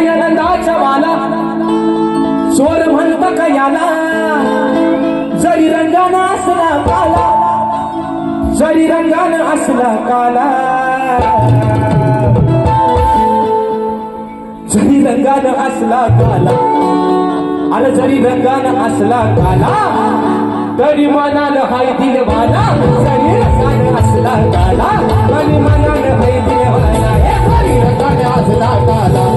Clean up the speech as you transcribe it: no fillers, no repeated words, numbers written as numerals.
आनंदाच्या वाला स्वर म्हणत कयाला जरी रंगानं असला काला जरी रंगानं असला काला जरी रंगानं असला काला अरे जरी रंगानं असला काला तरी मनानं हाय दिलवाला जरी रंगानं असला काला तरी मनानं हाय दिलवाला जरी रंगानं असला काला